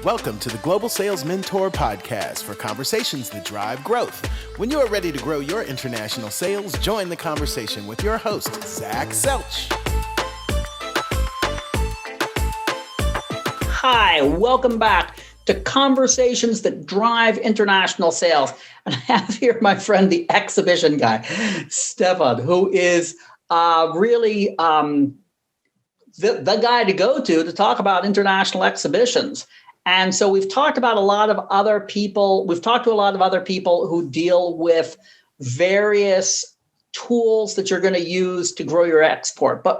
Welcome to the Global Sales Mentor Podcast for conversations that drive growth. When you are ready to grow your international sales, join the conversation with your host, Selch. Hi, welcome back to Conversations That Drive International Sales. And I have here my friend, the exhibition guy, Stephan, who is really the guy to go to talk about international exhibitions. And so we've talked about a lot of other people. We've talked to a lot of other people who deal with various tools that you're going to use to grow your export. But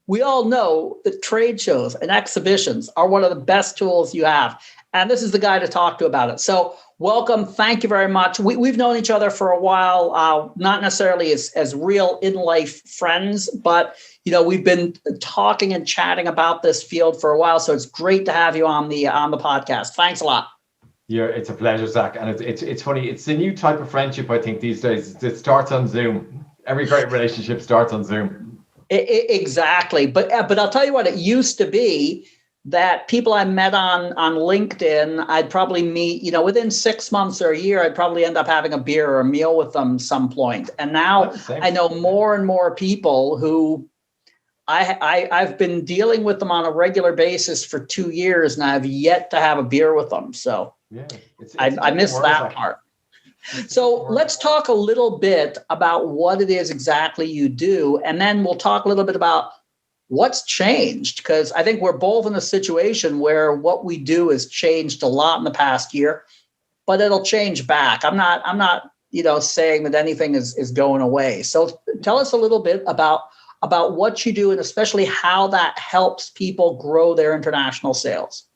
we all know that trade shows and exhibitions are one of the best tools you have. And this is the guy to talk to about it. So welcome. Thank you very much. We've known each other for a while, not necessarily as real in-life friends, but we've been talking and chatting about this field for a while. So it's great to have you on the podcast. Thanks a lot. Yeah, it's a pleasure, Zach. And it's funny. It's a new type of friendship, I think, these days. It starts on Zoom. Every great relationship starts on Zoom. Exactly. But I'll tell you what, it used to be that people I met on LinkedIn, I'd probably meet, within 6 months or a year, I'd probably end up having a beer or a meal with them some point. And now I know more and more people who I've been dealing with them on a regular basis for 2 years, and I've yet to have a beer with them. So yeah, I missed that part. So let's talk a little bit about what it is exactly you do, and then we'll talk a little bit about what's changed, because I think we're both in a situation where what we do has changed a lot in the past year, but it'll change back. I'm not saying that anything is going away. So tell us a little bit about what you do, and especially how that helps people grow their international sales.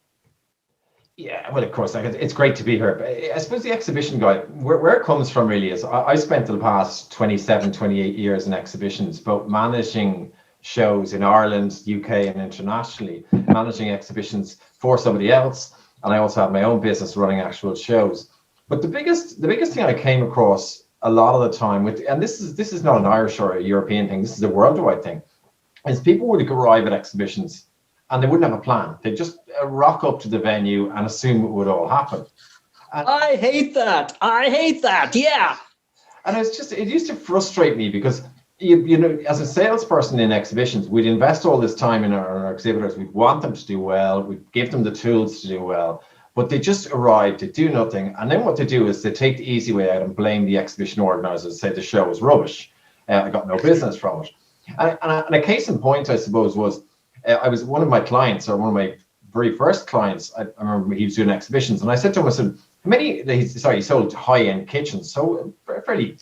Yeah, well, of course, it's great to be here. But I suppose the exhibition guy, where it comes from really is I spent the past 27, 28 years in exhibitions, both managing shows in Ireland, UK, and internationally, managing exhibitions for somebody else. And I also have my own business running actual shows. But the biggest thing I came across a lot of the time and this is not an Irish or a European thing, this is a worldwide thing, is people would arrive at exhibitions and they wouldn't have a plan. They just rock up to the venue and assume it would all happen. And I hate that. Yeah. And it used to frustrate me because as a salesperson in exhibitions, we'd invest all this time in our exhibitors. We'd want them to do well. We'd give them the tools to do well. But they just arrive, they do nothing. And then what they do is they take the easy way out and blame the exhibition organizers, say the show was rubbish. I got no business from it. And a case in point, I suppose, was I was one of my clients, or one of my very first clients. I remember he was doing exhibitions. And I said to him, I said, he sold high-end kitchens, so a fairly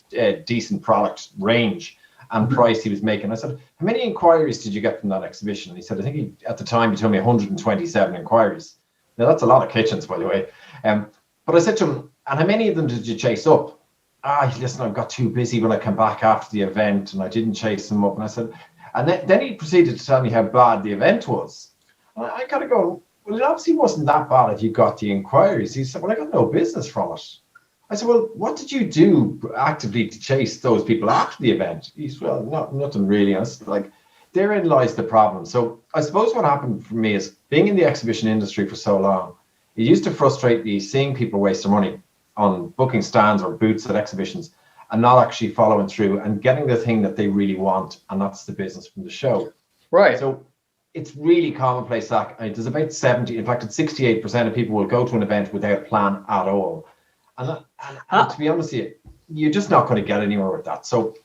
decent product range and price he was making. I said, how many inquiries did you get from that exhibition? And he said, I think at the time he told me 127 inquiries. Now that's a lot of kitchens, by the way. But I said to him, and how many of them did you chase up? Listen, I got too busy when I came back after the event and I didn't chase them up. And I said, and then he proceeded to tell me how bad the event was. And I kind of go, well, it obviously wasn't that bad if you got the inquiries. He said, well, I got no business from it. I said, well, what did you do actively to chase those people after the event? He said, well, nothing really. I was like, therein lies the problem. So I suppose what happened for me is being in the exhibition industry for so long, it used to frustrate me seeing people waste their money on booking stands or booths at exhibitions and not actually following through and getting the thing that they really want. And that's the business from the show. Right. So it's really commonplace, Zach. There's about 70, in fact, it's 68% of people will go to an event without a plan at all. And to be honest with you, you're just not going to get anywhere with that. So,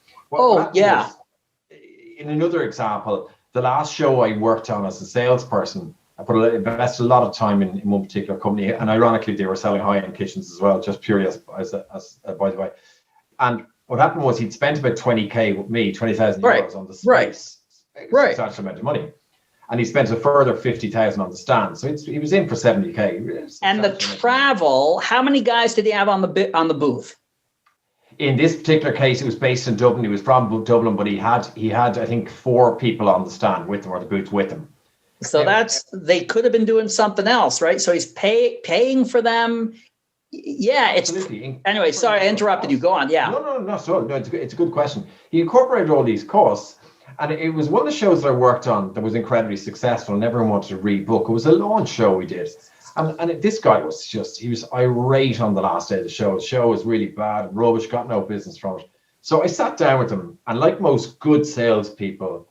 in another example, the last show I worked on as a salesperson, I invested a lot of time in one particular company, and ironically, they were selling high-end kitchens as well, just purely as by the way. And what happened was he'd spent about 20K with me, 20,000 euros on the space, substantial amount of money. And he spent a further 50,000 on the stand. So he was in for 70K. And the travel, how many guys did he have on the booth? In this particular case, it was based in Dublin. He was from Dublin, but he had I think 4 people on the stand with him, or the booth with him. So they could have been doing something else, right? So he's paying for them. Yeah, it's absolutely. Anyway, sorry, I interrupted you. Go on. Yeah. No. So it's a good question. He incorporated all these costs. And it was one of the shows that I worked on that was incredibly successful and everyone wanted to rebook. It was a launch show we did. And this guy was he was irate on the last day of the show. The show was really bad, rubbish, got no business from it. So I sat down with him, and like most good salespeople,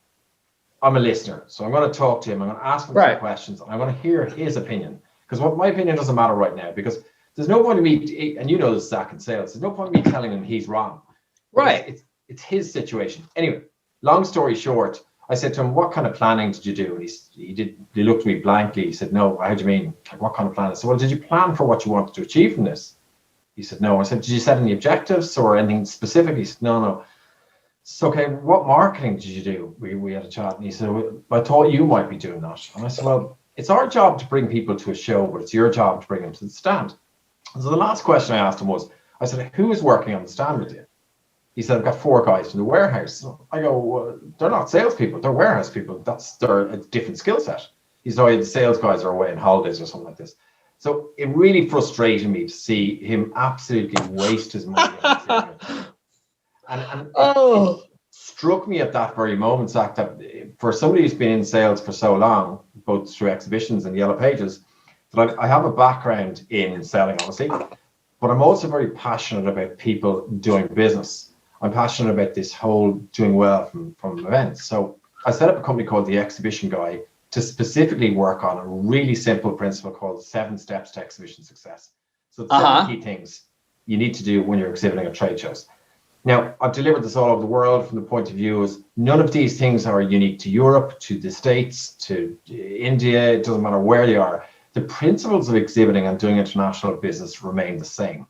I'm a listener. So I'm going to talk to him. I'm going to ask him some questions, and I'm going to hear his opinion. Because my opinion doesn't matter right now, because there's no point in me, and you know this, Zach, in sales, there's no point in me telling him he's wrong. Right. It's his situation. Anyway, long story short, I said to him, what kind of planning did you do? And he looked at me blankly. He said, no, how do you mean? Like, what kind of plan? I said, well, did you plan for what you wanted to achieve from this? He said, no. I said, did you set any objectives or anything specific? He said, no. So, okay, what marketing did you do? We had a chat, and he said, well, I thought you might be doing that. And I said, well, it's our job to bring people to a show, but it's your job to bring them to the stand. And so the last question I asked him was, I said, who is working on the stand with you? He said, I've got 4 guys from the warehouse. I go, well, they're not salespeople, they're warehouse people. They're a different skill set. He said, oh, the sales guys are away on holidays or something like this. So it really frustrated me to see him absolutely waste his money on this. And it struck me at that very moment, Zach, that for somebody who's been in sales for so long, both through exhibitions and Yellow Pages, that I have a background in selling, obviously, but I'm also very passionate about people doing business. I'm passionate about this whole doing well from events. So I set up a company called The Exhibition Guy to specifically work on a really simple principle called 7 steps to exhibition success. So the 7 key things you need to do when you're exhibiting at trade shows. Now, I've delivered this all over the world from the point of view is none of these things are unique to Europe, to the States, to India. It doesn't matter where you are. The principles of exhibiting and doing international business remain the same.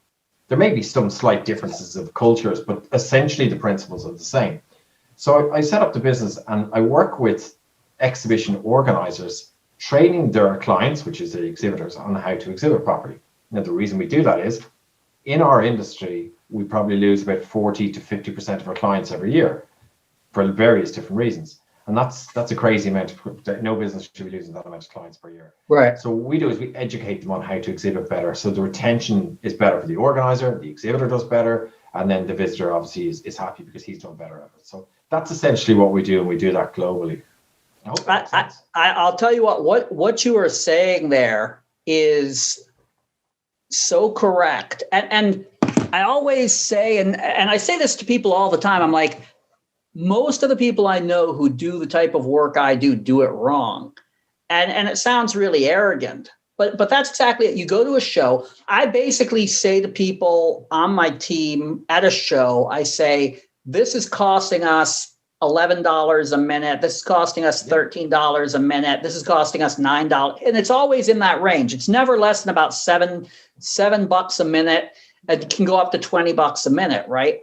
There may be some slight differences of cultures, but essentially the principles are the same. So I set up the business, and I work with exhibition organizers, training their clients, which is the exhibitors, on how to exhibit properly. Now, the reason we do that is in our industry, we probably lose about 40 to 50% of our clients every year for various different reasons. And that's a crazy amount. No business should be losing that amount of clients per year. Right. So what we do is we educate them on how to exhibit better. So the retention is better for the organizer, the exhibitor does better, and then the visitor obviously is happy because he's done better at it. So that's essentially what we do, and we do that globally. I'll tell you what you are saying there is so correct. And I always say, and I say this to people all the time, I'm like, most of the people I know who do the type of work I do it wrong. And it sounds really arrogant, but that's exactly it. You go to a show. I basically say to people on my team at a show, I say, this is costing us $11 a minute. This is costing us $13 a minute. This is costing us $9. And it's always in that range. It's never less than about $7 a minute. It can go up to $20 a minute, right?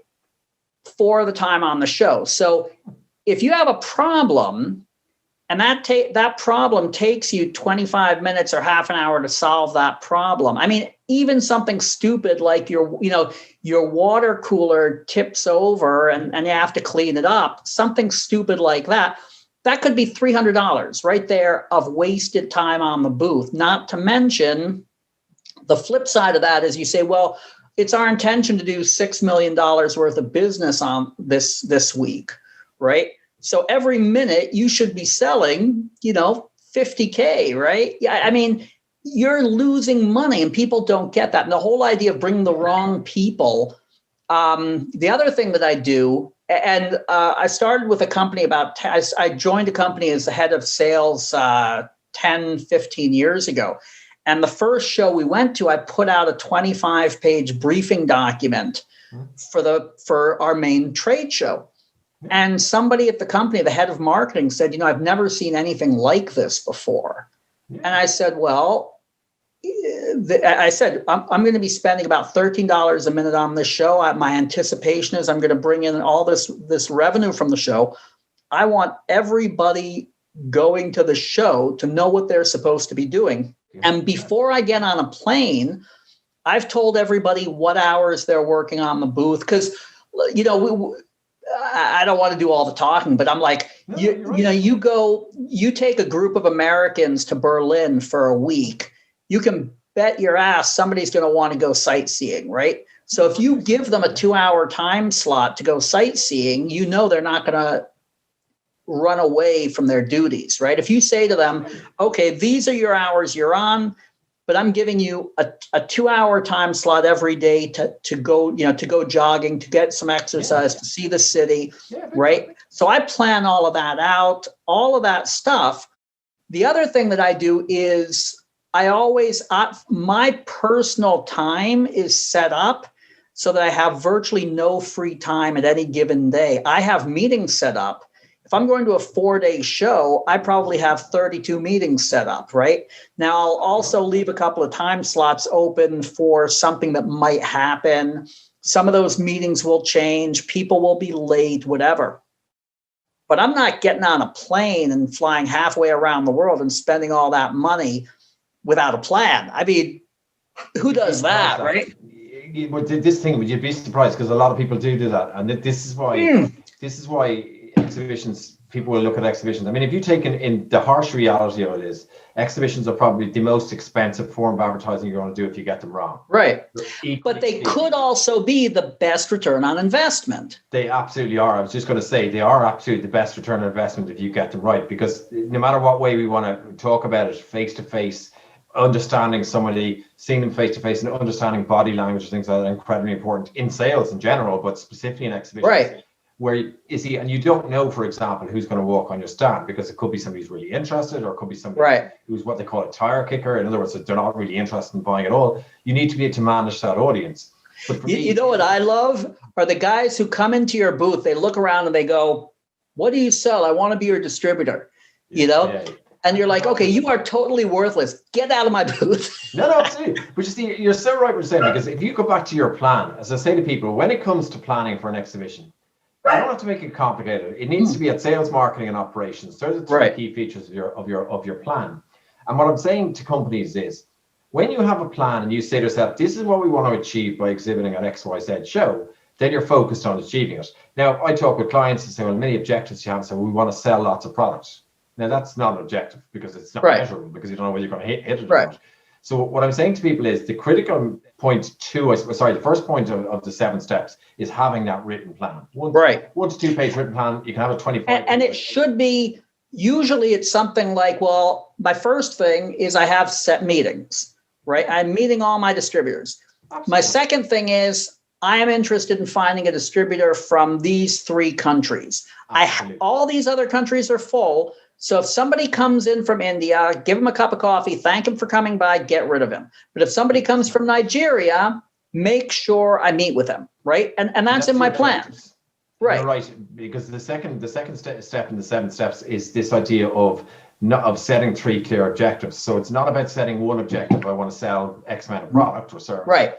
For the time on the show. So if you have a problem and that problem takes you 25 minutes or half an hour to solve that problem. I mean, even something stupid like your water cooler tips over and you have to clean it up, something stupid like that could be $300 right there of wasted time on the booth. Not to mention the flip side of that is you say, well, it's our intention to do $6 million worth of business on this week, right? So every minute you should be selling, $50K, right? Yeah, I mean, you're losing money and people don't get that. And the whole idea of bringing the wrong people. The other thing that I do, and I started with a company I joined a company as the head of sales 10, 15 years ago. And the first show we went to, I put out a 25-page briefing document for our main trade show. And somebody at the company, the head of marketing, said, I've never seen anything like this before. And I said, well, I'm going to be spending about $13 a minute on this show. My anticipation is I'm going to bring in all this revenue from the show. I want everybody going to the show to know what they're supposed to be doing. And before I get on a plane, I've told everybody what hours they're working on the booth. Because, I don't want to do all the talking, but I'm like, you take a group of Americans to Berlin for a week, you can bet your ass somebody's going to want to go sightseeing, right? So if you give them a 2-hour time slot to go sightseeing, they're not going to run away from their duties, right? If you say to them, okay, these are your hours you're on, but I'm giving you a 2-hour time slot every day to go, to go jogging, to get some exercise, to see the city, right? So I plan all of that out, all of that stuff. The other thing that I do is my personal time is set up so that I have virtually no free time at any given day. I have meetings set up. If I'm going to a 4-day show, I probably have 32 meetings set up, right? Now, I'll also leave a couple of time slots open for something that might happen. Some of those meetings will change. People will be late, whatever. But I'm not getting on a plane and flying halfway around the world and spending all that money without a plan. I mean, who does that, right? But this thing, would you be surprised? Because a lot of people do that. And this is why exhibitions, people will look at exhibitions. I mean, if you take in the harsh reality of it is, exhibitions are probably the most expensive form of advertising you're going to do if you get them wrong. Right. But they could also be the best return on investment. They absolutely are. I was just going to say, they are absolutely the best return on investment if you get them right, because no matter what way we want to talk about it, face to face, understanding somebody, seeing them face to face, and understanding body language, things like that are incredibly important in sales in general, but specifically in exhibitions. Right. Where is he, and you don't know, for example, who's going to walk on your stand, because it could be somebody who's really interested, or it could be somebody who's what they call a tire kicker. In other words, they're not really interested in buying at all. You need to be able to manage that audience. But for me, you know what I love are the guys who come into your booth, they look around and they go, "What do you sell? I want to be your distributor." And you're like, okay, you are totally worthless. Get out of my booth. No, absolutely. But you see, you're so right what you're saying, because if you go back to your plan, as I say to people, when it comes to planning for an exhibition, you don't have to make it complicated. It needs to be at sales, marketing, and operations. Those are the three key features of your plan. And what I'm saying to companies is, when you have a plan and you say to yourself, this is what we want to achieve by exhibiting at XYZ show, then you're focused on achieving it. Now, I talk with clients and say, well, many objectives you have, so we want to sell lots of products. Now, that's not an objective, because it's not measurable, because you don't know whether you're going to hit it or not. So what I'm saying to people is, the critical point the first point of the 7 steps is having that written plan. 1 to 2 page written plan. You can have a 25. And it should be, usually it's something like, well, my first thing is I have set meetings, right? I'm meeting all my distributors. Absolutely. My second thing is, I am interested in finding a distributor from these 3 countries. All these other countries are full. So if somebody comes in from India, give them a cup of coffee, thank him for coming by, get rid of him. But if somebody comes from Nigeria, make sure I meet with them, right? And that's in my plan. Right. You're right, because the second step in the 7 steps is this idea of setting 3 clear objectives. So it's not about setting one objective. I want to sell X amount of product or service. Right.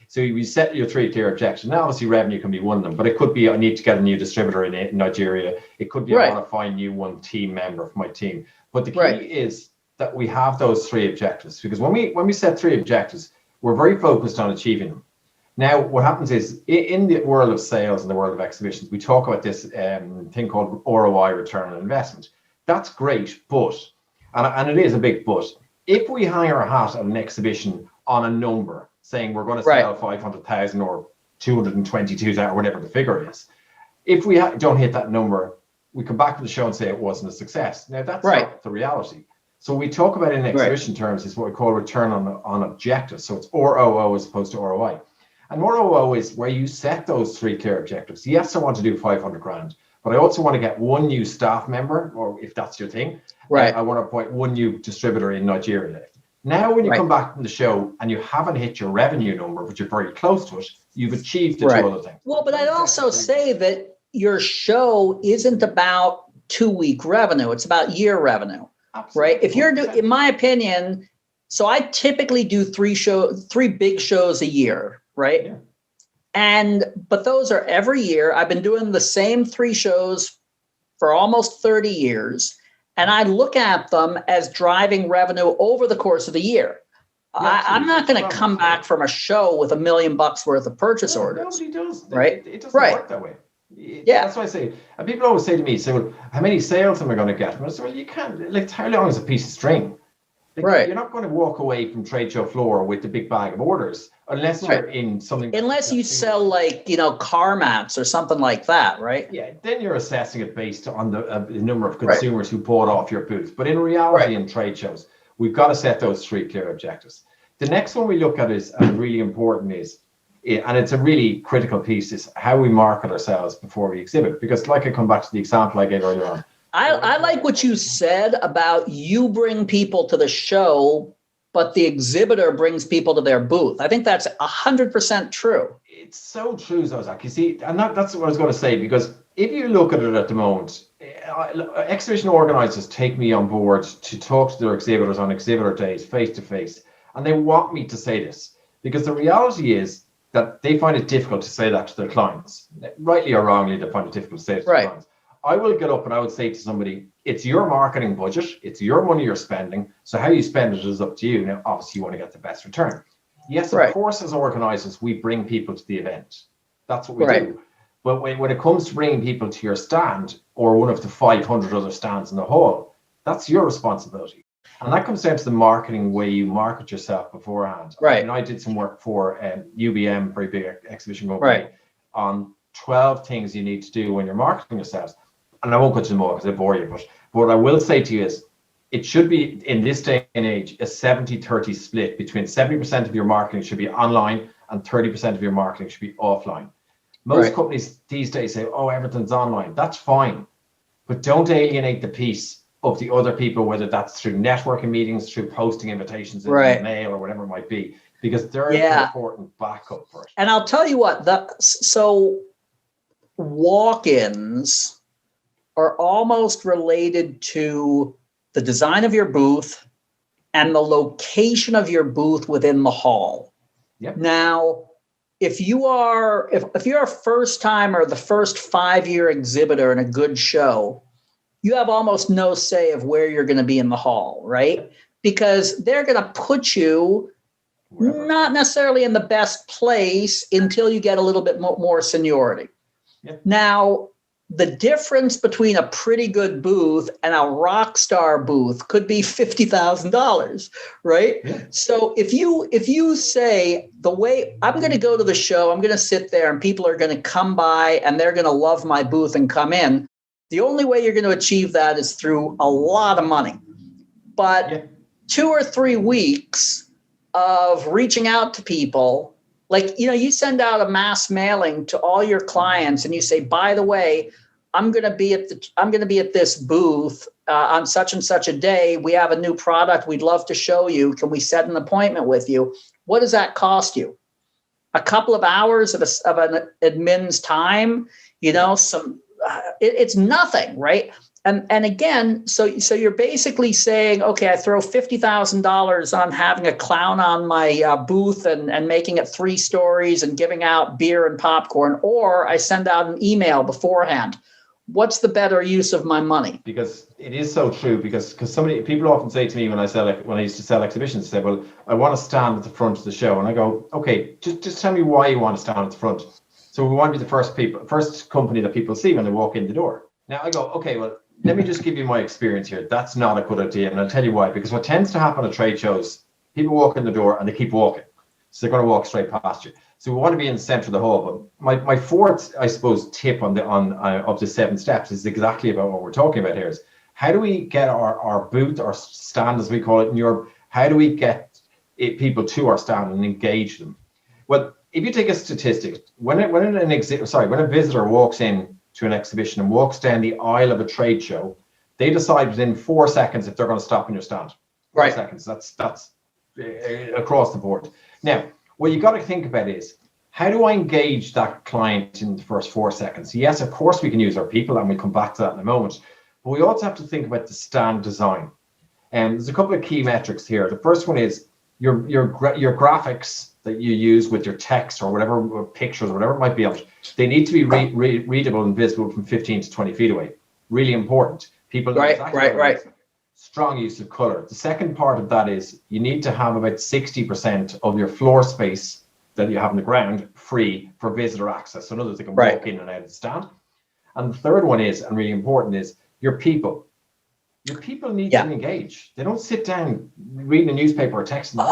So you set your 3 clear objectives. Now, obviously, revenue can be one of them, but it could be, I need to get a new distributor in Nigeria. It could be, I want to find one team member for my team. But the key is that we have those 3 objectives, because when we set 3 objectives, we're very focused on achieving them. Now, what happens is, in the world of sales and the world of exhibitions, we talk about this thing called ROI, return on investment. That's great, but, and it is a big but, if we hang our hat at an exhibition on a number, saying we're going to sell 500,000 or 222,000 or whatever the figure is, if we don't hit that number, we come back to the show and say it wasn't a success. Now, that's not the reality. So we talk about in exhibition terms is what we call return on objectives. So it's ROO as opposed to ROI. And ROO is where you set those 3 clear objectives. Yes, I want to do 500 grand, but I also want to get 1 new staff member, or if that's your thing, I want to appoint 1 new distributor in Nigeria. Now, when you come back from the show and you haven't hit your revenue number, but you're very close to it, you've achieved the 2 other things. Well, but I'd also say that your show isn't about 2-week revenue. It's about year revenue, right? If you're in my opinion, so I typically do 3 big shows a year, right? Yeah. But those are every year. I've been doing the same 3 shows for almost 30 years. And I look at them as driving revenue over the course of the year. I'm not going to come back from a show with $1 million worth of purchase orders. Nobody does. Right? It doesn't work that way. That's why I say, and people always say to me, well, how many sales am I going to get? And I say, well, you can't, like, how long is a piece of string? Like, you're not going to walk away from trade show floor with the big bag of orders unless you're in something. Unless you sell, like, car mats or something like that, right? Yeah, then you're assessing it based on the number of consumers who bought off your booth. But in reality, in trade shows, We've got to set those 3 clear objectives. The next one we look at is, and really important is, and it's a really critical piece, is how we market ourselves before we exhibit. Because like I come back to the example I gave earlier on. I like what you said about you bring people to the show, but the exhibitor brings people to their booth. I think that's 100% true. It's so true, Zach. You see, and that's what I was going to say, because if you look at it at the moment, exhibition organizers take me on board to talk to their exhibitors on exhibitor days, face to face. And they want me to say this, because the reality is that they find it difficult to say that to their clients. Rightly or wrongly, they find it difficult to say it to their clients. I will get up and I would say to somebody, it's your marketing budget, it's your money you're spending, so how you spend it is up to you. Now, obviously, you want to get the best return. Yes, of course, as organizers, we bring people to the event. That's what we do. But when it comes to bringing people to your stand or one of the 500 other stands in the hall, that's your responsibility. And that comes down to the marketing way you market yourself beforehand. Right. And I did some work for UBM, very big exhibition company, on 12 things you need to do when you're marketing yourselves. And I won't go to them all because I bore you, but what I will say to you is it should be, in this day and age, a 70-30 split between 70% of your marketing should be online and 30% of your marketing should be offline. Most companies these days say, oh, everything's online. That's fine. But don't alienate the piece of the other people, whether that's through networking meetings, through posting invitations in the mail or whatever it might be, because they're an important backup for it. And I'll tell you what, so walk-ins are almost related to the design of your booth and the location of your booth within the hall. Yep. Now, if you're a first time or the first 5-year exhibitor in a good show, you have almost no say of where you're going to be in the hall, right? Because they're going to put you not necessarily in the best place until you get a little bit more seniority. Yep. Now, the difference between a pretty good booth and a rock star booth could be $50,000, right? Yeah. So if you say, the way I'm going to go to the show, I'm going to sit there and people are going to come by and they're going to love my booth and come in, the only way you're going to achieve that is through a lot of money. But 2 or 3 weeks of reaching out to people, like, you send out a mass mailing to all your clients and you say, by the way, I'm going to be at this booth on such and such a day. We have a new product we'd love to show you. Can we set an appointment with you? What does that cost you? A couple of hours of an admin's time, it's nothing, right? And again, so you're basically saying, okay, I throw $50,000 on having a clown on my booth and making it 3 stories and giving out beer and popcorn, or I send out an email beforehand. What's the better use of my money? Because it is so true. Because people often say to me when I used to sell exhibitions, they say, well, I want to stand at the front of the show, and I go, okay, just tell me why you want to stand at the front. So we want to be the first company that people see when they walk in the door. Now I go, okay, well, let me just give you my experience here. That's not a good idea. And I'll tell you why. Because what tends to happen at trade shows, people walk in the door and they keep walking. So they're going to walk straight past you. So we want to be in the center of the hall. But my fourth, I suppose, tip on of the 7 steps is exactly about what we're talking about here. Is how do we get our booth, our stand, as we call it in Europe, how do we get people to our stand and engage them? Well, if you take a statistic, when a visitor walks in to an exhibition and walks down the aisle of a trade show, they decide within 4 seconds if they're going to stop in your stand. 4 seconds. That's across the board. Now, what you got to think about is, how do I engage that client in the first 4 seconds? Yes, of course we can use our people, and we'll come back to that in a moment. But we also have to think about the stand design. And there's a couple of key metrics here. The first one is your graphics that you use with your text or whatever, or pictures or whatever it might be on it, they need to be readable and visible from 15 to 20 feet away. Really important. People know right. Strong use of color. The second part of that is you need to have about 60% of your floor space that you have on the ground free for visitor access. So in other words, they can walk in and out of the stand. And the third one is, and really important, is your people. Your people need to engage. They don't sit down reading a newspaper or texting.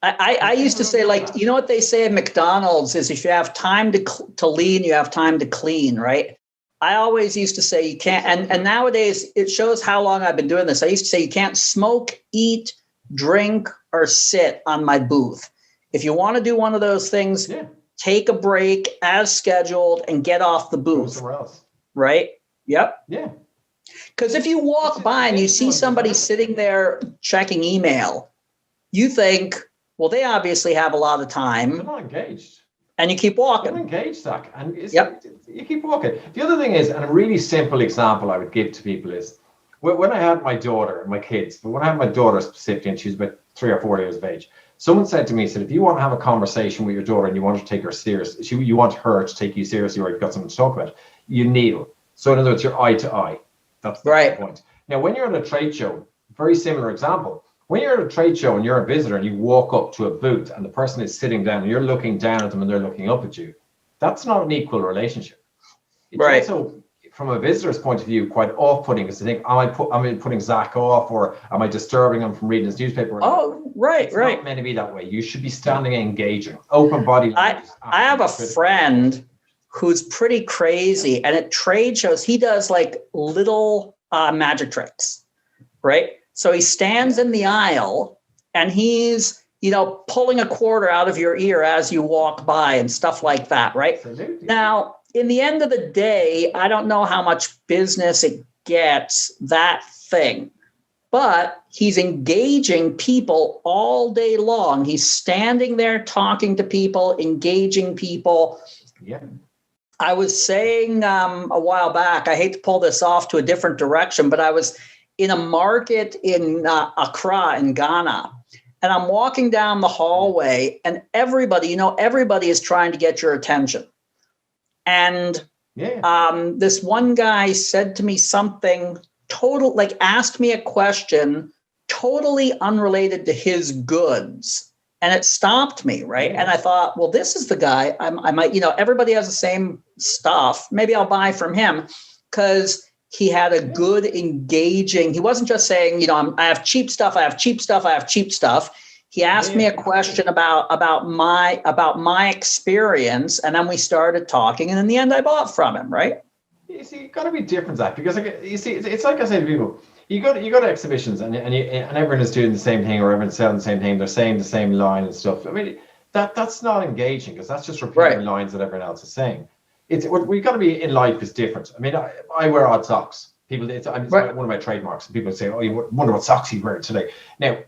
I used to say, like, you know what they say at McDonald's is, if you have time to lean, you have time to clean, right? I always used to say you can't, and nowadays it shows how long I've been doing this. I used to say you can't smoke, eat, drink, or sit on my booth. If you want to do one of those things, take a break as scheduled and get off the booth. Go somewhere else. Right? Yep. Yeah. Because if you walk by and you see somebody sitting there checking email, you think, well, they obviously have a lot of time. They're not engaged. And you keep walking. They're engaged, Zach. And you keep walking. The other thing is, and a really simple example I would give to people is, when I had my daughter and my kids, but when I had my daughter specifically, and she was about 3 or 4 years of age, someone said to me, if you want to have a conversation with your daughter and you want to take her serious, you want her to take you seriously, or you've got something to talk about, you kneel. So in other words, you're eye to eye. That's the point. Now, when you're at a trade show, very similar example. When you're at a trade show and you're a visitor and you walk up to a booth and the person is sitting down and you're looking down at them and they're looking up at you, that's not an equal relationship. It's also, from a visitor's point of view, quite off-putting, because to think, am I putting Zach off, or am I disturbing him from reading his newspaper? It's not meant to be that way. You should be standing and engaging. Open body language. I have a friend who's pretty crazy, and at trade shows, he does like little magic tricks, right? So he stands in the aisle and he's, pulling a quarter out of your ear as you walk by and stuff like that, right? Absolutely. Now, in the end of the day, I don't know how much business it gets, that thing, but he's engaging people all day long. He's standing there talking to people, engaging people. Yeah. I was saying a while back, I hate to pull this off to a different direction, but I was in a market in Accra in Ghana, and I'm walking down the hallway, and everybody is trying to get your attention. And this one guy said to me something asked me a question totally unrelated to his goods. And it stopped me, right? And I thought, well, this is the guy I might, everybody has the same stuff. Maybe I'll buy from him, because he had a good engaging. He wasn't just saying, I have cheap stuff. I have cheap stuff. I have cheap stuff. He asked me a question about my experience, and then we started talking. And in the end, I bought from him, right? You see, you've got to be different, Zach, because you see, it's like I say to people, you go to exhibitions and everyone is doing the same thing, or everyone's selling the same thing. They're saying the same line and stuff. I mean, that's not engaging, because that's just repeating lines that everyone else is saying. It's what we've got to be in life is different. I mean, I wear odd socks. People, it's one of my trademarks. And people say, "Oh, you wonder what socks you wear today." Now,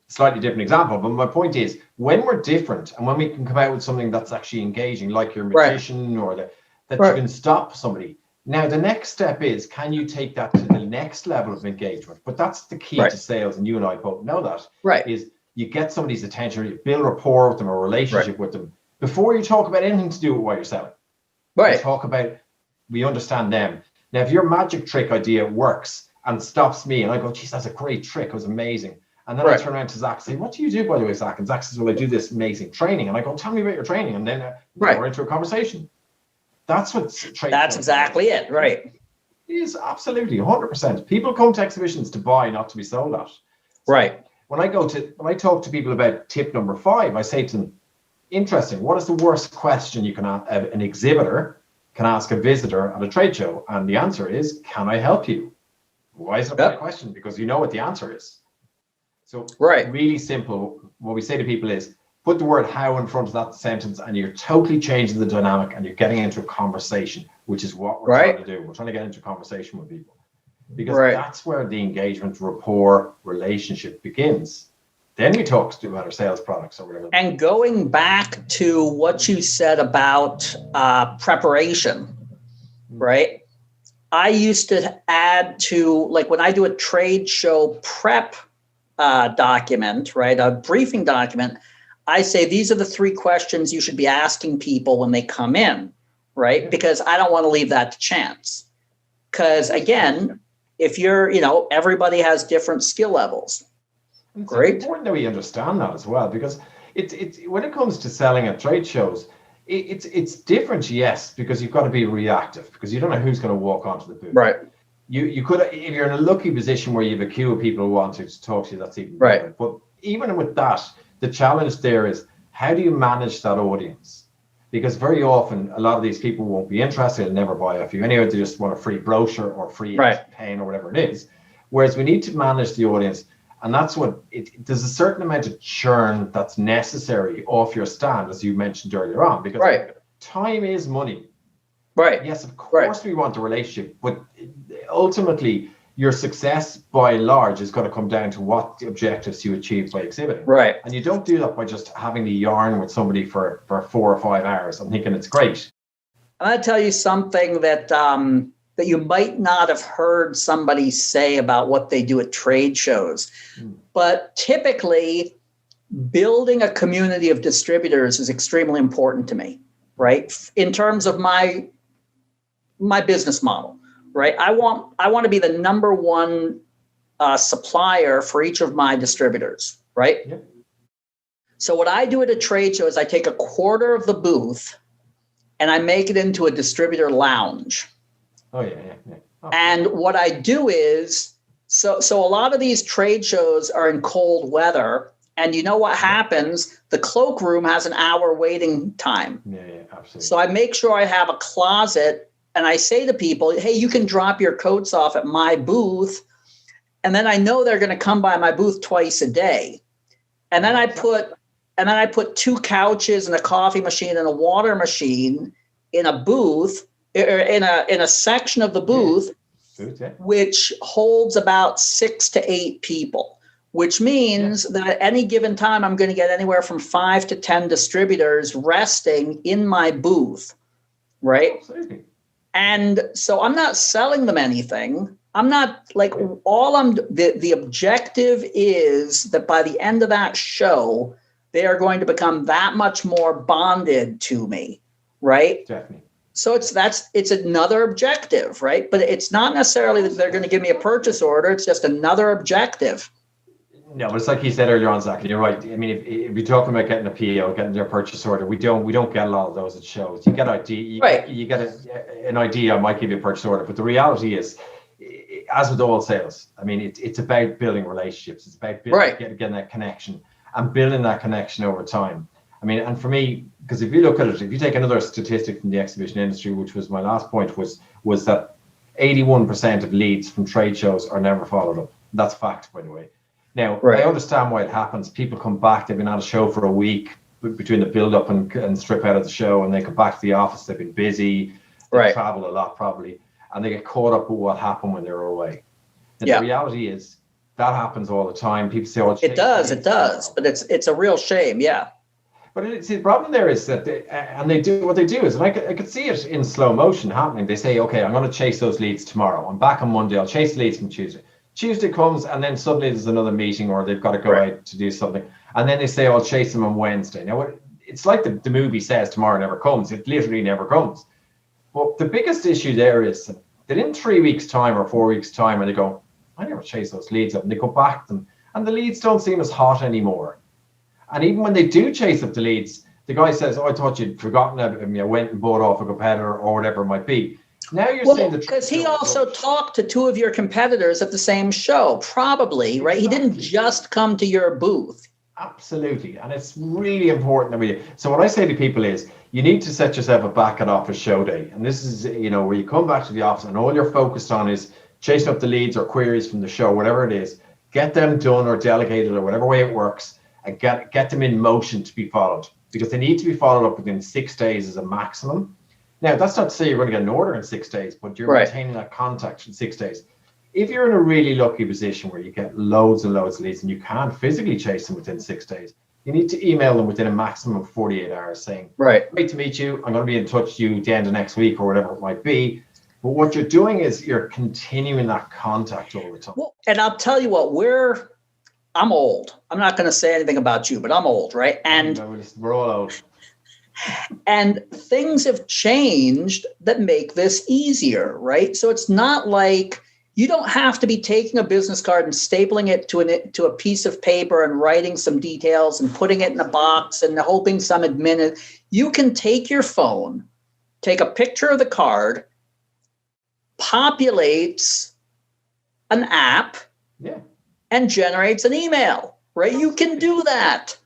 slightly different example, but my point is, when we're different and when we can come out with something that's actually engaging, like your magician, or that you can stop somebody. Now, the next step is, can you take that to the next level of engagement? But that's the key to sales, and you and I both know that. Is you get somebody's attention, or you build rapport with them, or a relationship with them, before you talk about anything to do with what you're selling. We talk about, we understand them. Now, if your magic trick idea works and stops me, and I go, geez, that's a great trick, it was amazing. And then I turn around to Zach and say, what do you do, by the way, Zach? And Zach says, well, I do this amazing training. And I go, tell me about your training. And then we're into a conversation. That's what trade. That's exactly it, right? It is absolutely 100%. People come to exhibitions to buy, not to be sold at. So when I talk to people about tip number 5, I say to them, interesting, what is the worst question you can an exhibitor can ask a visitor at a trade show? And the answer is, can I help you? Why is it a bad question? Because you know what the answer is. So really simple. What we say to people is, put the word how in front of that sentence, and you're totally changing the dynamic, and you're getting into a conversation, which is what we're trying to do. We're trying to get into a conversation with people, because that's where the engagement, rapport, relationship begins. Then we talk about our sales products or whatever. And going back to what you said about preparation, right? I used to add to, like, when I do a trade show prep document, right, a briefing document, I say these are the 3 questions you should be asking people when they come in, right? Because I don't want to leave that to chance. Because again, if you're, everybody has different skill levels. It's important that we understand that as well, because it's when it comes to selling at trade shows, it's different, yes, because you've got to be reactive, because you don't know who's going to walk onto the booth. Right. You could, if you're in a lucky position where you have a queue of people who want to talk to you, that's even better. But even with that, the challenge there is, how do you manage that audience? because very often a lot of these people won't be interested and never buy off you anyway. They just want a free brochure or free pen or whatever it is. Whereas we need to manage the audience, and that's what there's a certain amount of churn that's necessary off your stand, as you mentioned earlier on, because time is money. Right. Yes, of course we want a relationship, but ultimately your success by and large is going to come down to what the objectives you achieve by exhibiting. Right. And you don't do that by just having the yarn with somebody for 4 or 5 hours and thinking it's great. I'm going to tell you something that that you might not have heard somebody say about what they do at trade shows. But typically, building a community of distributors is extremely important to me, right? In terms of my business model. Right. I want to be the number one supplier for each of my distributors. Right. Yeah. So what I do at a trade show is I take a quarter of the booth and I make it into a distributor lounge. Oh, yeah. Oh. And what I do is, so a lot of these trade shows are in cold weather. And you know what happens? The cloakroom has an hour waiting time. Yeah, absolutely. So I make sure I have a closet. And I say to people, hey, you can drop your coats off at my booth. And then I know they're going to come by my booth twice a day. And then I put 2 couches and a coffee machine and a water machine in a booth, or in a section of the booth, which holds about 6 to 8 people, which means that at any given time, I'm going to get anywhere from 5 to 10 distributors resting in my booth, right? Absolutely. And so I'm not selling them anything. I'm not like the objective is that by the end of that show, they are going to become that much more bonded to me. Right. Definitely. So it's another objective. Right. But it's not necessarily that they're going to give me a purchase order. It's just another objective. No, but it's like you said earlier on, Zach, and you're right. I mean, if you're talking about getting a PO, getting their purchase order, we don't get a lot of those at shows. You get you get an idea, I might give you a purchase order, but the reality is, as with all sales, I mean, it's about building relationships. It's about getting that connection and building that connection over time. I mean, and for me, because if you look at it, if you take another statistic from the exhibition industry, which was my last point, was that 81% of leads from trade shows are never followed up. That's fact, by the way. Now, I understand why it happens. People come back, they've been on a show for a week between the build-up and strip out of the show, and they come back to the office, they've been busy, they travel a lot probably, and they get caught up with what happened when they were away. And the reality is, that happens all the time. People say, oh, it does, but it's a real shame, yeah. But the problem there is that they do what they do is, and I could see it in slow motion happening. They say, okay, I'm going to chase those leads tomorrow. I'm back on Monday, I'll chase leads from Tuesday. Tuesday comes and then suddenly there's another meeting or they've got to go out to do something. And then they say, I'll chase them on Wednesday. Now, it's like the movie says tomorrow never comes. It literally never comes. But the biggest issue there is that in 3 weeks' time or 4 weeks' time, when they go, I never chase those leads up, and they go back to them, and the leads don't seem as hot anymore. And even when they do chase up the leads, the guy says, oh, I thought you'd forgotten about me. I went and bought off a competitor or whatever it might be. Now you're saying that because he also talked to 2 of your competitors at the same show, probably, right? He didn't just come to your booth. Absolutely. And it's really important. So what I say to people is you need to set yourself a back at office show day. And this is, where you come back to the office and all you're focused on is chasing up the leads or queries from the show, whatever it is, get them done or delegated or whatever way it works, and get them in motion to be followed, because they need to be followed up within 6 days as a maximum. Now, that's not to say you're going to get an order in 6 days, but you're maintaining that contact in 6 days. If you're in a really lucky position where you get loads and loads of leads and you can't physically chase them within 6 days, you need to email them within a maximum of 48 hours saying, great to meet you. I'm going to be in touch with you at the end of next week or whatever it might be. But what you're doing is you're continuing that contact all the time. Well, and I'll tell you what, I'm old. I'm not going to say anything about you, but I'm old, right? And we're all old. And things have changed that make this easier, right? So it's not like you don't have to be taking a business card and stapling it to a piece of paper and writing some details and putting it in a box and hoping some admin. You can take your phone, take a picture of the card, populates an app, and generates an email, right? You can do that.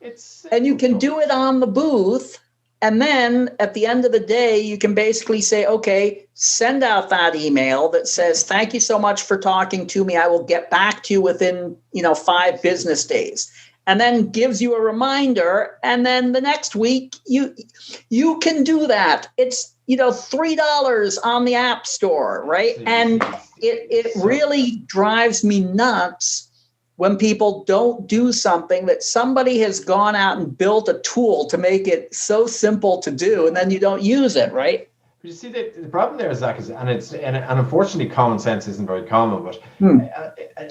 And you can do it on the booth. And then at the end of the day, you can basically say, okay, send out that email that says, thank you so much for talking to me. I will get back to you within, 5 business days. And then gives you a reminder. And then the next week, you can do that. It's, $3 on the App Store, right? And it really drives me nuts when people don't do something that somebody has gone out and built a tool to make it so simple to do, and then you don't use it, right? But you see, the problem there, Zach, is, and unfortunately, common sense isn't very common. But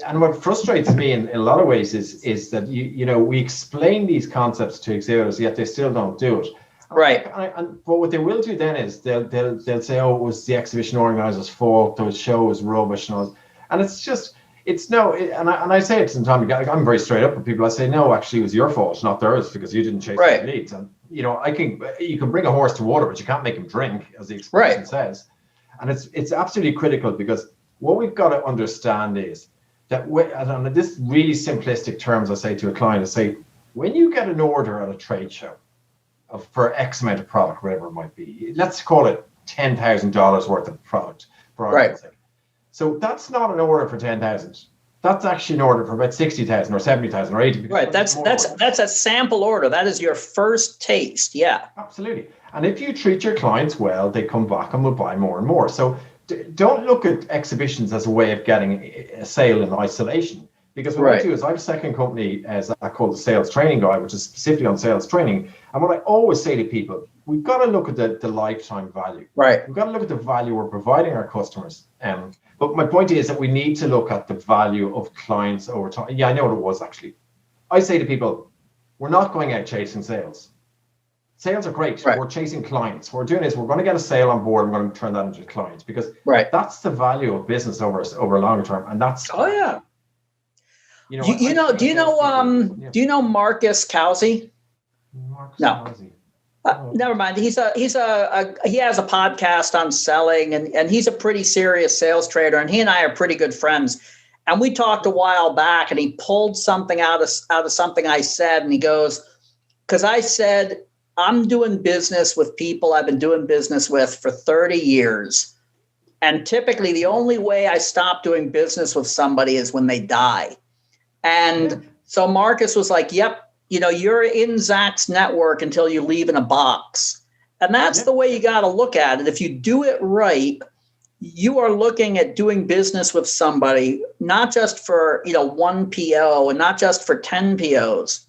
and what frustrates me in a lot of ways is that we explain these concepts to exhibitors, yet they still don't do it. Right. But what they will do then is they'll say, oh, it was the exhibition organizer's fault, the show was rubbish, and it's just. And I say it sometimes. I'm very straight up with people. I say, no, actually, it was your fault, not theirs, because you didn't chase the leads. And you can bring a horse to water, but you can't make him drink, as the expression says. And it's absolutely critical, because what we've got to understand is that, and this really simplistic terms I say to a client, I say, when you get an order at a trade show for X amount of product, whatever it might be, let's call it $10,000 worth of product, for argument's sake. So that's not an order for 10,000. That's actually an order for about 60,000 or 70,000 or 80. Right. That's a sample order. That is your first taste. Yeah. Absolutely. And if you treat your clients well, they come back and will buy more and more. So don't look at exhibitions as a way of getting a sale in isolation. Because what I do is I have a second company as I call the Sales Training Guide, which is specifically on sales training. And what I always say to people, we've got to look at the lifetime value. Right. We've got to look at the value we're providing our customers. But my point is that we need to look at the value of clients over time. Yeah, I know what it was actually. I say to people, we're not going out chasing sales. Sales are great. Right. We're chasing clients. We're doing this. We're going to get a sale on board. And we're going to turn that into clients, because that's the value of business over a longer term. And that's do you know Marcus Causi? Causi. Never mind. He has a podcast on selling, and he's a pretty serious sales trader, and he and I are pretty good friends. And we talked a while back, and he pulled something out of something I said, and he goes, because I said, I'm doing business with people I've been doing business with for 30 years. And typically the only way I stop doing business with somebody is when they die. And so Marcus was like, yep, you're in Zach's network until you leave in a box. And that's the way you got to look at it. If you do it right, you are looking at doing business with somebody, not just for, 1 PO and not just for 10 POs.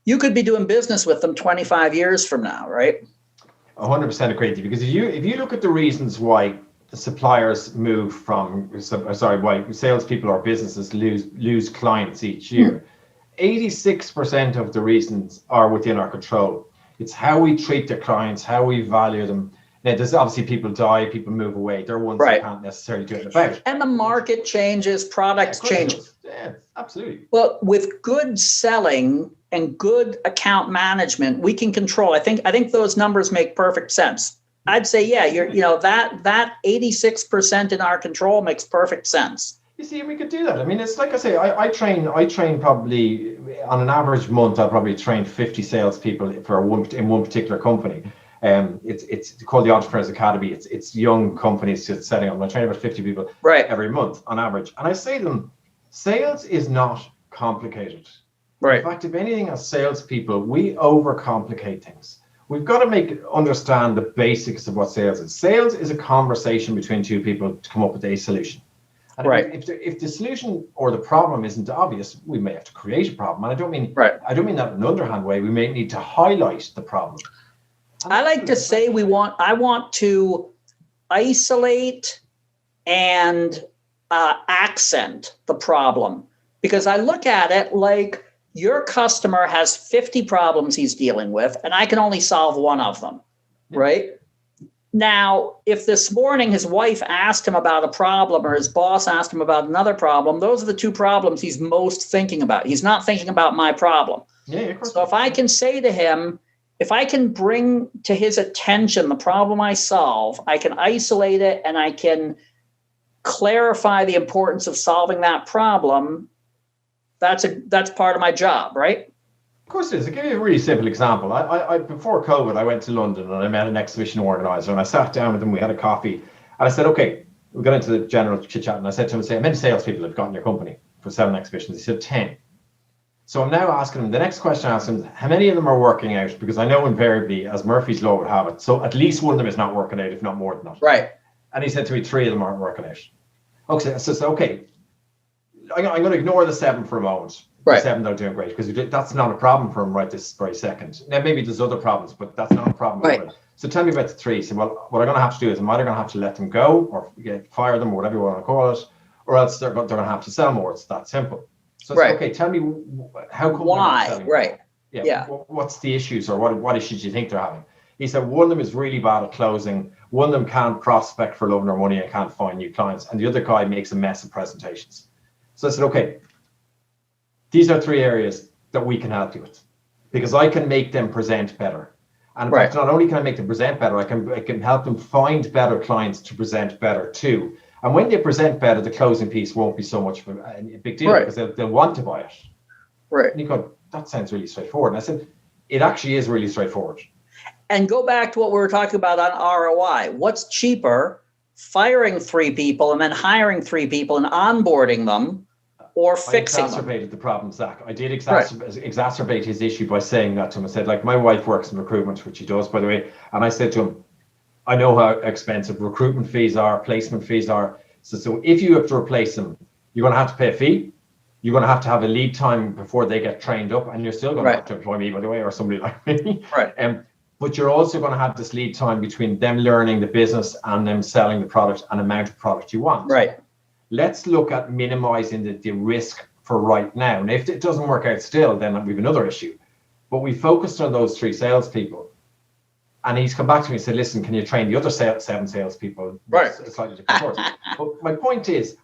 You could be doing business with them 25 years from now, right? 100% agree with you. Because if you look at the reasons why the suppliers move why salespeople or businesses lose clients each year, 86% of the reasons are within our control. It's how we treat the clients, how we value them. Now, there's obviously people die, people move away. They're ones that can't necessarily do it about. And the market changes, products change. Yeah, absolutely. Well, with good selling and good account management, we can control. I think those numbers make perfect sense. I'd say, that 86% in our control makes perfect sense. You see, we could do that. I mean, it's like I say, I train probably on an average month. I'll probably train 50 salespeople in one particular company. It's called the Entrepreneurs Academy. It's young companies just setting up. I train about 50 people every month on average. And I say to them, sales is not complicated. Right. In fact, if anything, as salespeople, we overcomplicate things. We've got to understand the basics of what sales is. Sales is a conversation between two people to come up with a solution. And if the solution or the problem isn't obvious, we may have to create a problem. And I don't mean that in an underhand way. We may need to highlight the problem. I like to say I want to isolate and accent the problem, because I look at it like your customer has 50 problems he's dealing with, and I can only solve one of them, right? Now, if this morning his wife asked him about a problem or his boss asked him about another problem, those are the two problems he's most thinking about. He's not thinking about my problem. So if I can say to him, if I can bring to his attention the problem I solve, I can isolate it and I can clarify the importance of solving that problem. That's part of my job, right? Of course it is. I'll give you a really simple example. I before COVID, I went to London and I met an exhibition organizer and I sat down with him, we had a coffee, and I said, okay, we got into the general chit chat, and I said to him, how many salespeople have got in your company for 7 exhibitions? He said 10. So I'm now asking him, the next question I asked him, how many of them are working out? Because I know invariably, as Murphy's Law would have it, so at least one of them is not working out, if not more than that. Right. And he said to me, 3 of them aren't working out. Okay, so okay, I'm going to ignore the 7 for a moment. Right. The 7 that are doing great, because that's not a problem for him right this very second. Now, maybe there's other problems, but that's not a problem. Right. So tell me about the 3. So, well, what I'm going to have to do is I'm either going to have to let them go or fire them or whatever you want to call it, or else they're going to have to sell more. It's that simple. So, right. Okay, tell me how come why? Right. Yeah. What's the issues, or what issues do you think they're having? He said one of them is really bad at closing. One of them can't prospect for love nor money and can't find new clients. And the other guy makes a mess of presentations. So I said, okay, these are 3 areas that we can help you with, because I can make them present better. And in fact, not only can I make them present better, I can help them find better clients to present better too. And when they present better, the closing piece won't be so much of a big deal, because they'll want to buy it. Right. And you go, that sounds really straightforward. And I said, it actually is really straightforward. And go back to what we were talking about on ROI. What's cheaper, firing 3 people and then hiring 3 people and onboarding them, or fixing them? I exacerbated the problem, Zach. I did exacerbate his issue by saying that to him. I said, like, my wife works in recruitment, which she does, by the way. And I said to him, I know how expensive recruitment fees are, placement fees are. So if you have to replace them, you're going to have to pay a fee. You're going to have a lead time before they get trained up. And you're still going to have to employ me, by the way, or somebody like me. Right. But you're also going to have this lead time between them learning the business and them selling the product and amount of product you want. Right. Let's look at minimizing the risk for right now. And if it doesn't work out still, then we have another issue. But we focused on those 3 salespeople. And he's come back to me and said, listen, can you train the other 7 salespeople? Right. It's slightly different course. But my point is,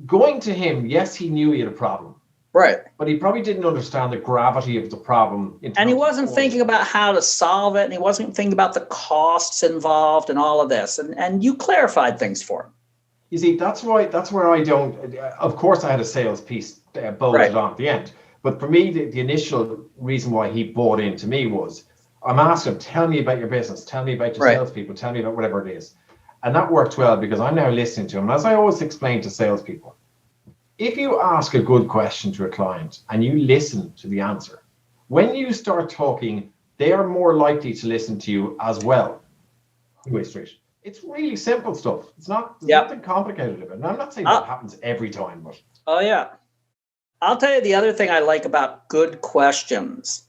going to him, yes, he knew he had a problem. Right. But he probably didn't understand the gravity of the problem. And he wasn't thinking about how to solve it. And he wasn't thinking about the costs involved and all of this. And you clarified things for him. You see, that's where I don't, of course I had a sales piece bolted on at the end. But for me, the initial reason why he bought into me was, I'm asking him, tell me about your business, tell me about your salespeople, tell me about whatever it is. And that worked well, because I'm now listening to him. As I always explain to salespeople, if you ask a good question to a client and you listen to the answer, when you start talking, they are more likely to listen to you as well. It's really simple stuff. It's not nothing complicated about it. And I'm not saying that happens every time, but oh yeah. I'll tell you the other thing I like about good questions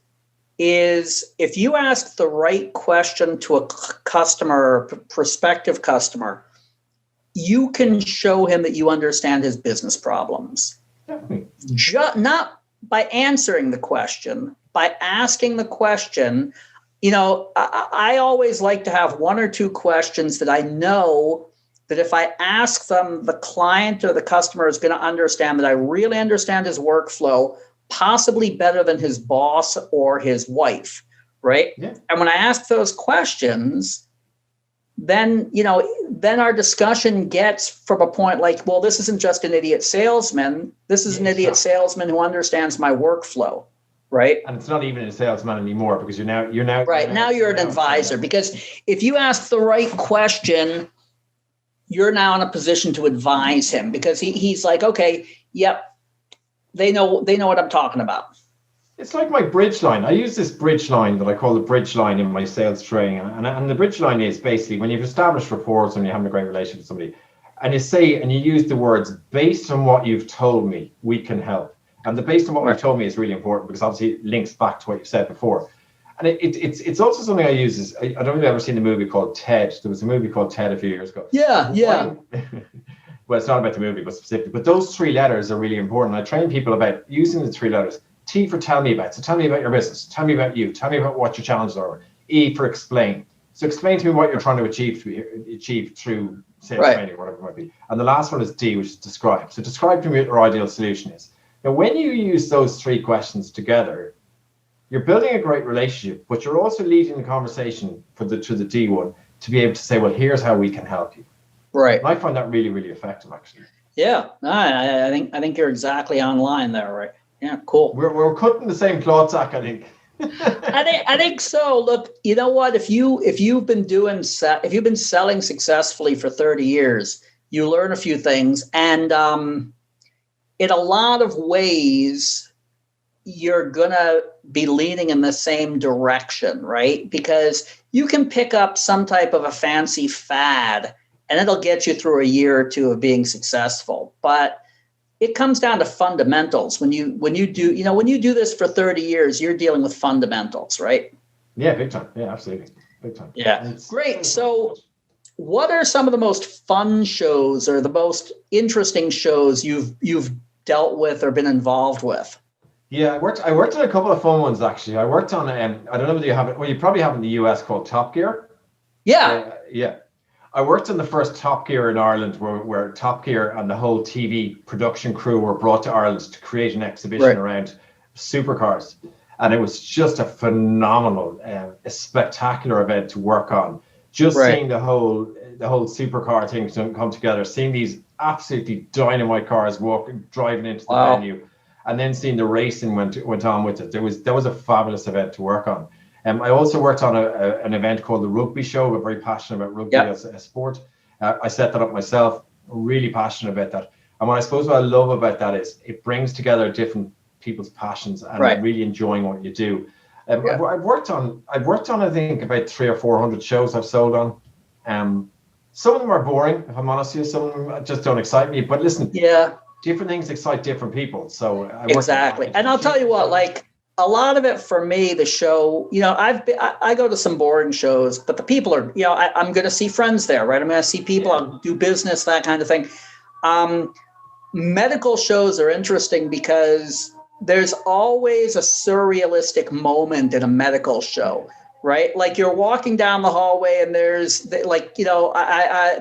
is if you ask the right question to a customer, prospective customer, you can show him that you understand his business problems. Not by answering the question, by asking the question. You know, I always like to have 1 or 2 questions that I know that if I ask them, the client or the customer is going to understand that I really understand his workflow, possibly better than his boss or his wife, right? Yeah. And when I ask those questions, then our discussion gets from a point like, well, this isn't just an idiot salesman. This is an idiot salesman who understands my workflow. Right. And it's not even a salesman anymore, because you're now right. Now you're an advisor, because if you ask the right question, you're now in a position to advise him, because he's like, okay, yep, they know what I'm talking about. It's like my bridge line. I use this bridge line that I call the bridge line in my sales training. And the bridge line is basically when you've established rapport and you're having a great relationship with somebody, and you use the words, based on what you've told me, we can help. And the based on what you've told me is really important, because obviously it links back to what you said before. And it's also something I use is, I don't know if you've ever seen a movie called Ted. There was a movie called Ted a few years ago. Yeah. Well, it's not about the movie, but specifically. But those 3 letters are really important. I train people about using the 3 letters. T for tell me about. So tell me about your business. Tell me about you. Tell me about what your challenges are. E for explain. So explain to me what you're trying to achieve through sales training, whatever it might be. And the last one is D, which is describe. So describe to me what your ideal solution is. Now, when you use those 3 questions together, you're building a great relationship, but you're also leading the conversation to the D one to be able to say, well, here's how we can help you. Right. And I find that really, really effective, actually. Yeah, I think you're exactly on line there, right? Yeah, cool. We're cutting the same cloth, Zach, I think. I think so. Look, you know what? If you've been selling successfully for 30 years, you learn a few things, and in a lot of ways, you're gonna be leaning in the same direction, right? Because you can pick up some type of a fancy fad, and it'll get you through a year or two of being successful, but it comes down to fundamentals. When you do this for 30 years, you're dealing with fundamentals, right? Yeah, big time. Yeah, absolutely. Big time. Yeah. Great. So what are some of the most fun shows or the most interesting shows you've dealt with or been involved with? Yeah, I worked on a couple of fun ones, actually. I worked on, I don't know whether you have it, well, you probably have it in the US, called Top Gear. Yeah. Yeah. I worked on the first Top Gear in Ireland, where Top Gear and the whole TV production crew were brought to Ireland to create an exhibition around supercars. And it was just a phenomenal, a spectacular event to work on. Just seeing the whole supercar thing come together, seeing these absolutely dynamite cars driving into the venue, and then seeing the racing went on with it. That was a fabulous event to work on. I also worked on an event called the Rugby Show. I'm very passionate about rugby as a sport. I set that up myself, really passionate about that. And what I love about that is it brings together different people's passions and really enjoying what you do. I've worked on, I think, about 300 or 400 shows I've sold on. Some of them are boring, if I'm honest with you. Some of them just don't excite me. But listen, different things excite different people. So exactly. And I'll tell you what, like, a lot of it for me, the show, I go to some boring shows, but the people are, I'm going to see friends there, right? I'm going to see people, I'll do business, that kind of thing. Medical shows are interesting because there's always a surrealistic moment in a medical show, right? Like you're walking down the hallway and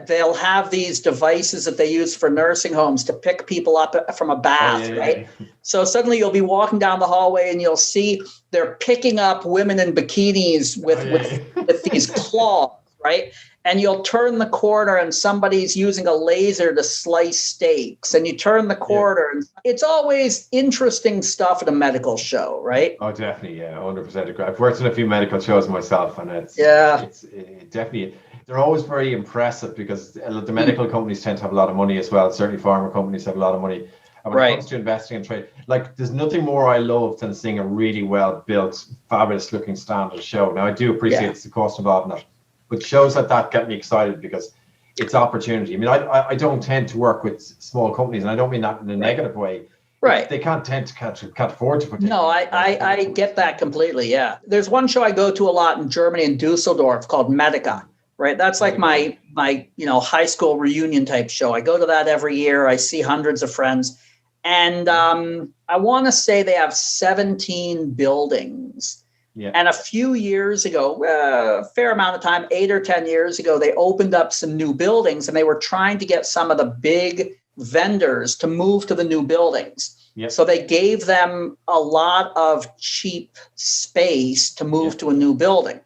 they'll have these devices that they use for nursing homes to pick people up from a bath, right? So suddenly you'll be walking down the hallway and you'll see they're picking up women in bikinis with these claws, right? And you'll turn the corner and somebody's using a laser to slice steaks, and you turn the corner and it's always interesting stuff at a medical show, right? Oh, definitely. Yeah, 100% agree. I've worked on a few medical shows myself, and it's definitely, they're always very impressive because the medical companies tend to have a lot of money as well. Certainly pharma companies have a lot of money. And when it comes to investing and trade, like there's nothing more I love than seeing a really well built, fabulous looking standard show. Now I do appreciate the cost involved in it. But shows like that get me excited because it's opportunity. I mean, I don't tend to work with small companies, and I don't mean that in a negative way. Right. They can't afford to put. No, I get that completely. Yeah. There's one show I go to a lot in Germany, in Dusseldorf, called Murtagh. Right. That's like my high school reunion type show. I go to that every year. I see hundreds of friends, and I want to say they have 17 buildings. Yeah. And a few years ago, a fair amount of time, 8 or 10 years ago, they opened up some new buildings, and they were trying to get some of the big vendors to move to the new buildings. Yep. So they gave them a lot of cheap space to move to a new building.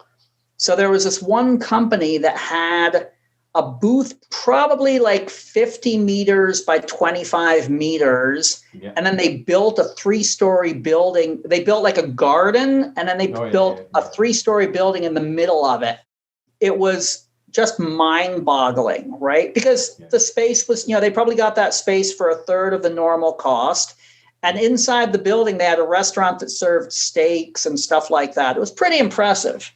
So there was this one company that had a booth probably like 50 meters by 25 meters. Yeah. And then they built a 3-story building. They built like a garden, and then they built a 3-story building in the middle of it. It was just mind-boggling, right? Because the space was, they probably got that space for a third of the normal cost. And inside the building, they had a restaurant that served steaks and stuff like that. It was pretty impressive.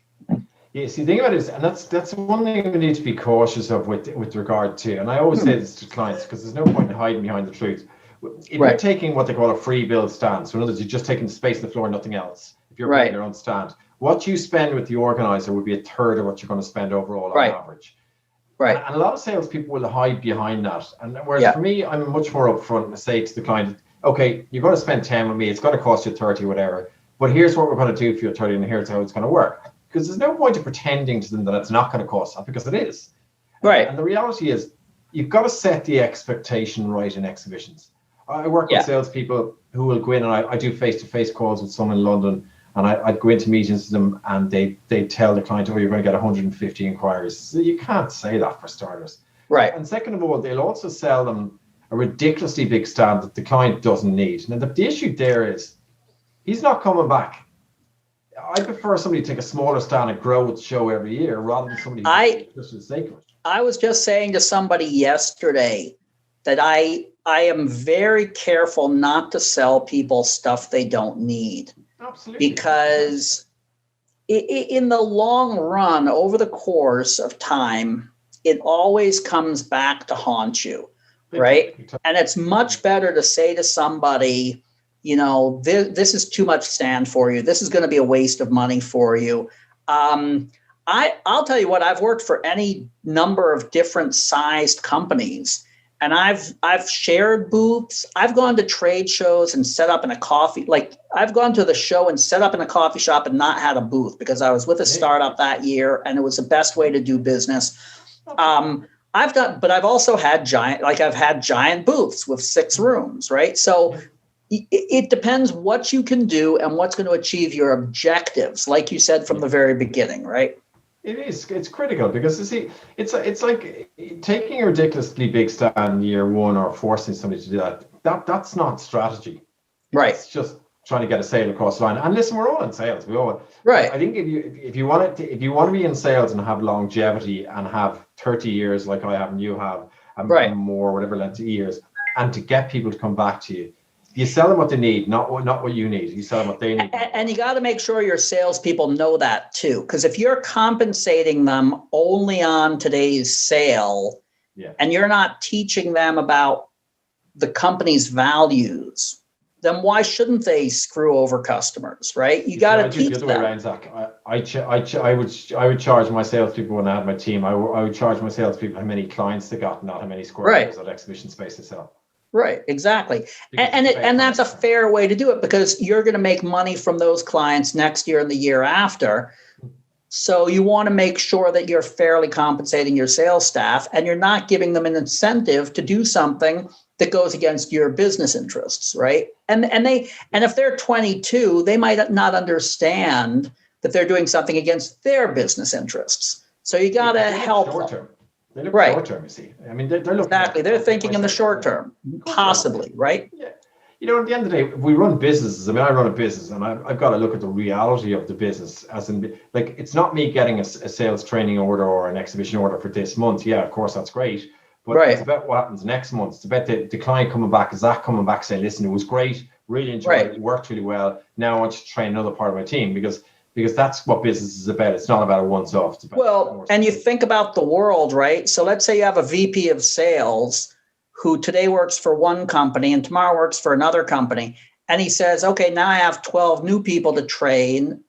Yeah, see, the thing about it is, and that's one thing we need to be cautious of with regard to, and I always say this to clients because there's no point in hiding behind the truth. If you're taking what they call a free build stand, so in other words, you're just taking the space on the floor and nothing else. If you're building your own stand, what you spend with the organizer would be a third of what you're going to spend overall on average. Right. And a lot of salespeople will hide behind that. And whereas for me, I'm much more upfront and say to the client, okay, you're going to spend 10 with me, it's going to cost you 30, whatever. But here's what we're going to do for your 30, and here's how it's going to work. Because there's no point in pretending to them that it's not going to cost that, because it is. Right. And the reality is, you've got to set the expectation right in exhibitions. I work with salespeople who will go in, and I do face-to-face calls with some in London, and I'd go into meetings with them, and they tell the client, oh, you're going to get 150 inquiries. So you can't say that, for starters. Right. And second of all, they'll also sell them a ridiculously big stand that the client doesn't need. Now, the issue there is he's not coming back. I prefer somebody to take a smaller stand and grow its show every year rather than somebody just for the sake of it. I was just saying to somebody yesterday that I am very careful not to sell people stuff they don't need. Absolutely. Because in the long run, over the course of time, it always comes back to haunt you, right? And it's much better to say to somebody, this is too much stand for you. This is going to be a waste of money for you. I'll tell you what, I've worked for any number of different sized companies, and I've shared booths. I've gone to trade shows and set up in a coffee. Like I've gone to the show and set up in a coffee shop and not had a booth because I was with a startup that year and it was the best way to do business. But I've also had giant booths with 6 rooms, right? So it depends what you can do and what's going to achieve your objectives, like you said from the very beginning, right? It is. It's critical because, you see, it's like taking a ridiculously big stand year one or forcing somebody to do that. That's not strategy. Right. It's just trying to get a sale across the line. And listen, we're all in sales. We all. Right. I think if you want to be in sales and have longevity and have 30 years like I have and you have, and more, whatever length of years, and to get people to come back to you, you sell them what they need, not what you need. You sell them what they need. And you got to make sure your salespeople know that too. Because if you're compensating them only on today's sale, and you're not teaching them about the company's values, then why shouldn't they screw over customers, right? You got to teach them. The other way around, Zach. I would charge my salespeople when I had my team. I would charge my salespeople how many clients they got, not how many square meters of exhibition space they sell. Right, exactly. And that's a fair way to do it because you're going to make money from those clients next year and the year after. So you want to make sure that you're fairly compensating your sales staff and you're not giving them an incentive to do something that goes against your business interests, right? And if they're 22, they might not understand that they're doing something against their business interests. So you got to help them. They look short term, you see. I mean, they're looking exactly. They're thinking in the short term, possibly, right? Yeah. At the end of the day, if we run businesses, I run a business and I've got to look at the reality of the business as in, like, it's not me getting a sales training order or an exhibition order for this month. Yeah, of course, that's great. But it's about what happens next month. It's about the client coming back, Zach coming back saying, listen, it was great, really enjoyed it, worked really well. Now I want you to train another part of my team because that's what business is about. It's not about a once-off. And you think about the world, right? So let's say you have a VP of sales who today works for one company and tomorrow works for another company. And he says, okay, now I have 12 new people to train.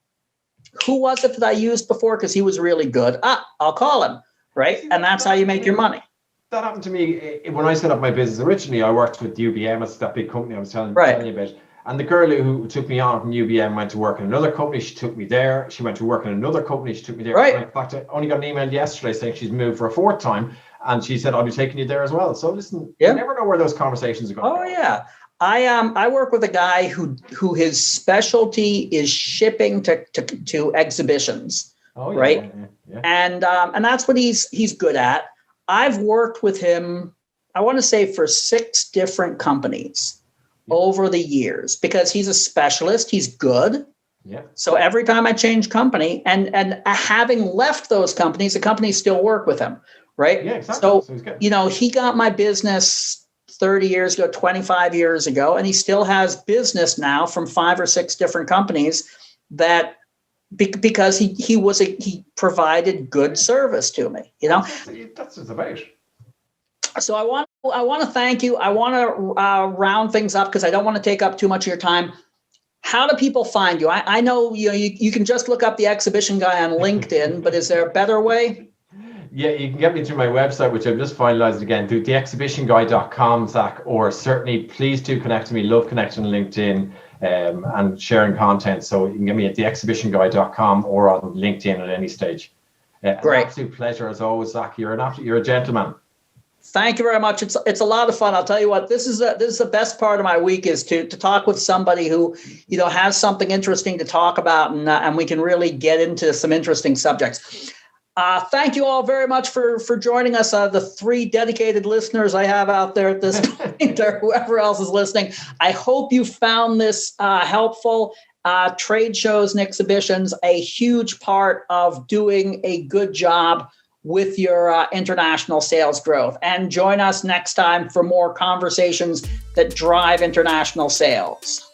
Who was it that I used before? Because he was really good. I'll call him, right? And that's how you make your money. That happened to me when I set up my business. Originally, I worked with UBM. It's that big company I was telling you about. And the girl who took me on from UBM went to work in another company. She took me there. She went to work in another company. She took me there. Right. In fact, I only got an email yesterday saying she's moved for a 4th time. And she said, I'll be taking you there as well. So listen, you never know where those conversations are going to go. Yeah. I work with a guy who his specialty is shipping to exhibitions. Right. Yeah. And that's what he's good at. I've worked with him, I want to say, for 6 different companies over the years because he's a specialist. He's good. Yeah. So every time I change company and having left those companies, the companies still work with him. Right. Yeah, exactly. So he got my business 30 years ago, 25 years ago, and he still has business now from 5 or 6 different companies that because he provided good service to me, That's what it's about. So I want to thank you. I want to round things up because I don't want to take up too much of your time. How do people find you? I know you can just look up the exhibition guy on LinkedIn, but is there a better way? Yeah, you can get me through my website, which I've just finalized again, through theexhibitionguy.com, Zach, or certainly please do connect to me. Love connecting on LinkedIn and sharing content. So you can get me at theexhibitionguy.com or on LinkedIn at any stage. Great. An absolute pleasure as always, Zach. You're a gentleman. Thank you very much. It's a lot of fun. I'll tell you what, this is the best part of my week is to talk with somebody who, has something interesting to talk about and we can really get into some interesting subjects. Thank you all very much for joining us. The 3 dedicated listeners I have out there at this point, or whoever else is listening. I hope you found this helpful. Trade shows and exhibitions, a huge part of doing a good job with your international sales growth. And join us next time for more conversations that drive international sales.